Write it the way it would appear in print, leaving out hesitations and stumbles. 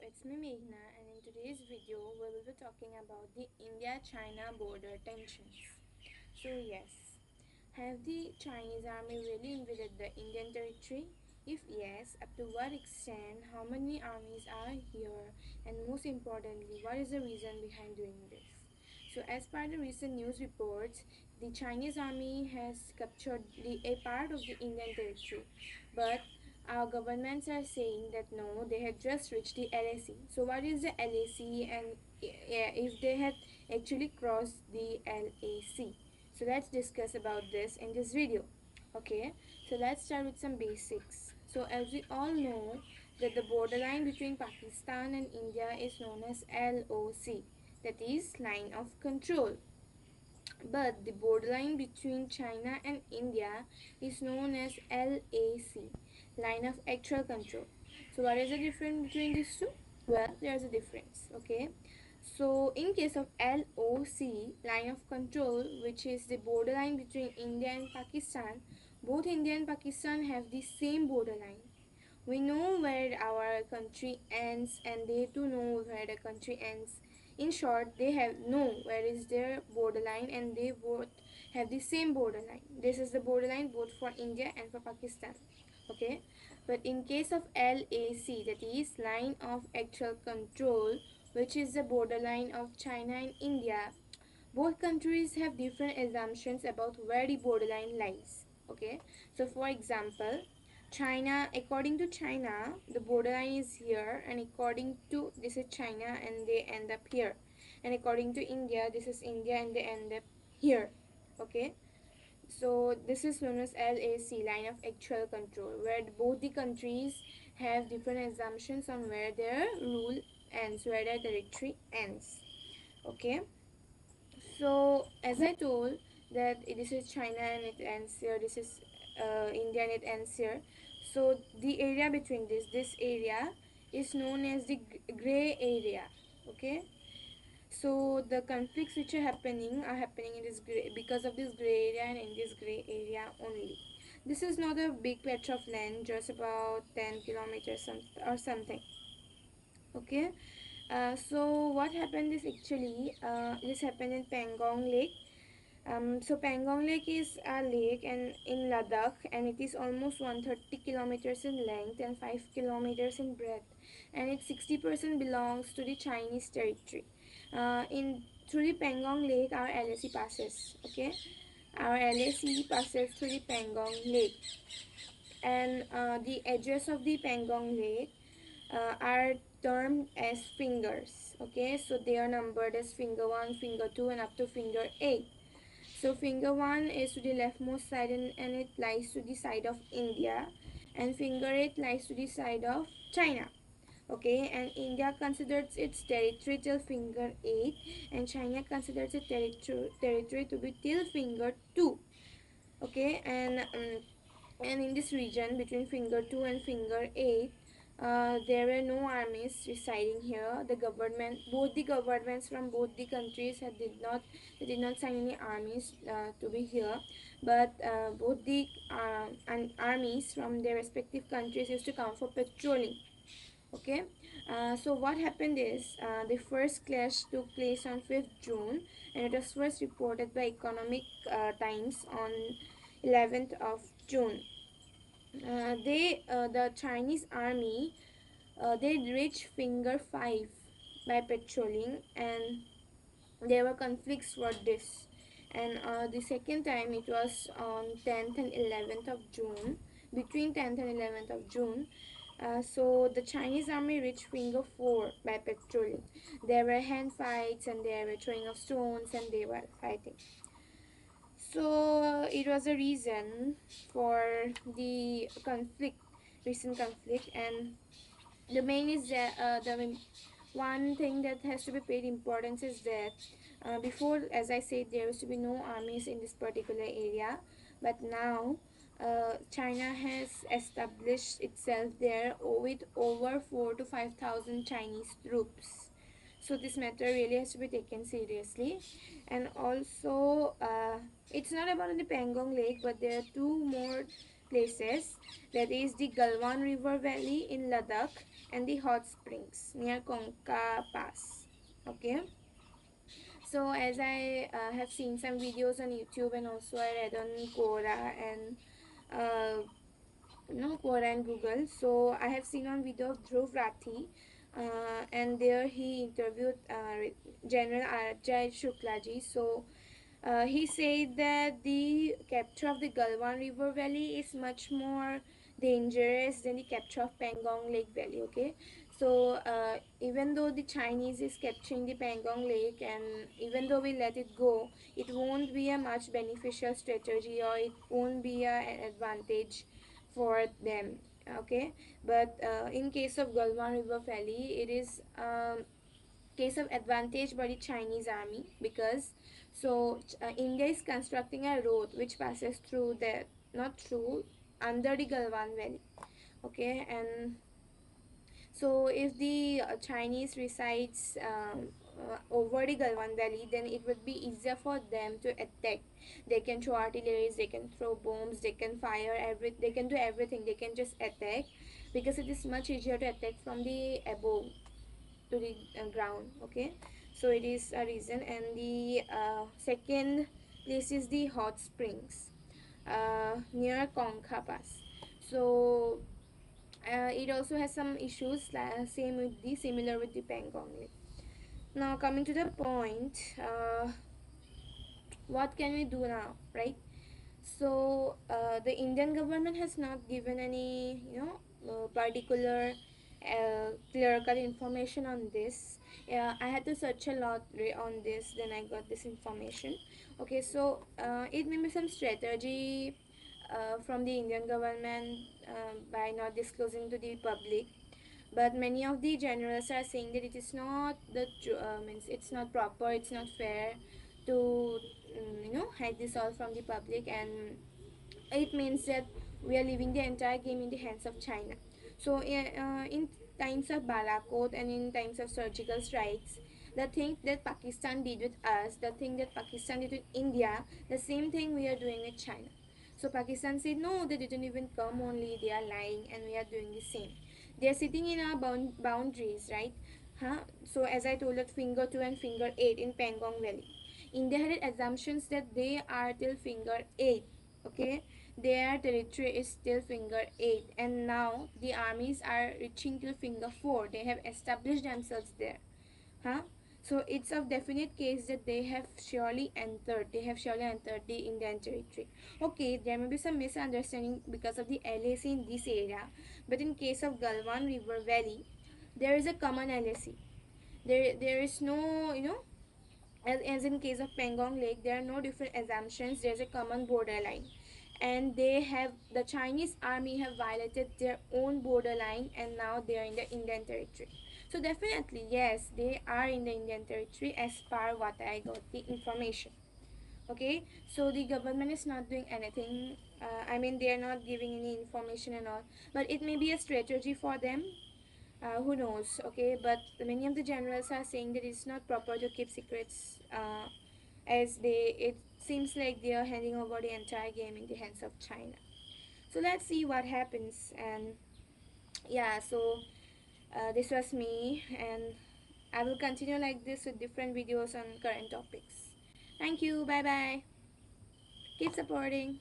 it's me Meghna, and in today's video we will be talking about the India-China border tensions. So yes, have the Chinese army really invaded the Indian territory? If yes, up to what extent, how many armies are here, and most importantly, what is the reason behind doing this? So as per the recent news reports, the Chinese army has captured a part of the Indian territory, but our governments are saying that no, they had just reached the LAC. So what is the LAC, and if they had actually crossed the LAC? So let's discuss about this in this video. Okay, so let's start with some basics. So as we all know that the borderline between Pakistan and India is known as LOC, that is line of control. But the borderline between China and India is known as LAC, line of actual control. So what is the difference between these two? Well, there's a difference, okay? So in case of LOC, line of control, which is the borderline between India and Pakistan, both India and Pakistan have the same borderline. We know where our country ends and they too know where the country ends. In short, they have know where is their borderline and they both have the same borderline. This is the borderline both for India and for Pakistan. Okay, but in case of LAC, that is line of actual control, which is the borderline of China and India, both countries have different assumptions about where the borderline lies. Okay, so for example, China, according to China, the borderline is here, and according to this is China, and they end up here, and according to India, this is India, and they end up here. Okay, so this is known as LAC, line of actual control, where both the countries have different assumptions on where their rule ends, where their territory ends. Okay, so as I told that this is China and it ends here, this is India and it ends here. So the area between this area is known as the gray area. Okay, so the conflicts which are happening in this gray, because of this gray area and in this gray area only. This is not a big patch of land, just about 10 kilometers or something. Okay, so what happened is actually this happened in Pangong Lake. So Pangong Lake is a lake and in Ladakh, and it is almost 130 kilometers in length and 5 kilometers in breadth, and it 60% belongs to the Chinese territory. In through the Pangong Lake, our LAC passes. Okay, our LAC passes through the Pangong Lake, and the edges of the Pangong Lake are termed as fingers. Okay, so they are numbered as finger 1, finger 2, and up to finger 8. So finger 1 is to the leftmost side, and it lies to the side of India, and finger 8 lies to the side of China. Okay, and India considers its territory till finger 8, and China considers its territory to be till finger 2. Okay, and in this region between finger 2 and finger 8, there were no armies residing here. The government, both the governments from both the countries they did not sign any armies to be here, but both the armies from their respective countries used to come for patrolling. Okay, so what happened is the first clash took place on 5th June, and it was first reported by Economic Times on 11th of June. The Chinese army, they reached finger 5 by patrolling, and there were conflicts for this. And the second time it was on 10th and 11th of June, between 10th and 11th of June. So the Chinese army reached finger 4 by patrolling. There were hand fights, and there were throwing of stones, and they were fighting. So it was a reason for the conflict, recent conflict, and the main is that the one thing that has to be paid importance is that before, as I said, there used to be no armies in this particular area, but now China has established itself there with over 4 to 5 thousand Chinese troops. So this matter really has to be taken seriously. And also it's not about the Pangong Lake, but there are two more places, that is the Galwan River Valley in Ladakh and the hot springs near Konka Pass. Okay, so as I have seen some videos on YouTube, and also I read on Quora and uh, Quora and Google. So I have seen on video of Dhruv Rathi, and there he interviewed General Arjay Shuklaji. So he said that the capture of the Galwan River Valley is much more dangerous than the capture of Pangong Lake Valley. Okay, so even though the Chinese is capturing the Pangong Lake, and even though we let it go, it won't be a much beneficial strategy, or it won't be an advantage for them. Okay, but in case of Galwan River Valley, it is case of advantage by the Chinese army, because India is constructing a road which passes through the, not through, under the Galwan Valley. Okay, and so if the Chinese resides over the Galwan Valley, then it would be easier for them to attack. They can throw artilleries, they can throw bombs, they can fire they can do everything. They can just attack, because it is much easier to attack from the above to the ground. Okay, so it is a reason. And the second place is the hot springs near Kongkha Pass. So it also has some issues same with the similar with the Pangong Lake. Now coming to the point, what can we do now, right? So the Indian government has not given any particular clerical information on this. I had to search a lot on this, then I got this information. Okay, so it may be some strategy from the Indian government by not disclosing to the public, but many of the generals are saying that it is not the means it's not proper, it's not fair to hide this all from the public, and it means that we are leaving the entire game in the hands of China. So in times of Balakot and in times of surgical strikes, the thing that Pakistan did with us, the thing that Pakistan did with India, the same thing we are doing with China. So Pakistan said no, they didn't even come, only they are lying, and we are doing the same. They are sitting in our boundaries, right? So as I told, that finger 2 and finger 8 in Pangong Valley, India had assumptions that they are till finger 8. Okay, their territory is still finger 8, and now the armies are reaching till finger 4. They have established themselves there. Huh? So it's a definite case that they have surely entered the Indian territory. Okay, there may be some misunderstanding because of the LAC in this area, but in case of Galwan River Valley, there is a common LAC. There is no, as in case of Pangong Lake, there are no different assumptions. There's a common borderline, and the Chinese army have violated their own borderline, and now they are in the Indian territory. So definitely yes, they are in the Indian territory as per what I got the information. Okay, so the government is not doing anything. I mean, they are not giving any information and all, but it may be a strategy for them. Who knows? Okay, but many of the generals are saying that it's not proper to keep secrets, as it seems like they are handing over the entire game in the hands of China. So let's see what happens. And yeah, so this was me, and I will continue like this with different videos on current topics. Thank you. Bye bye. Keep supporting.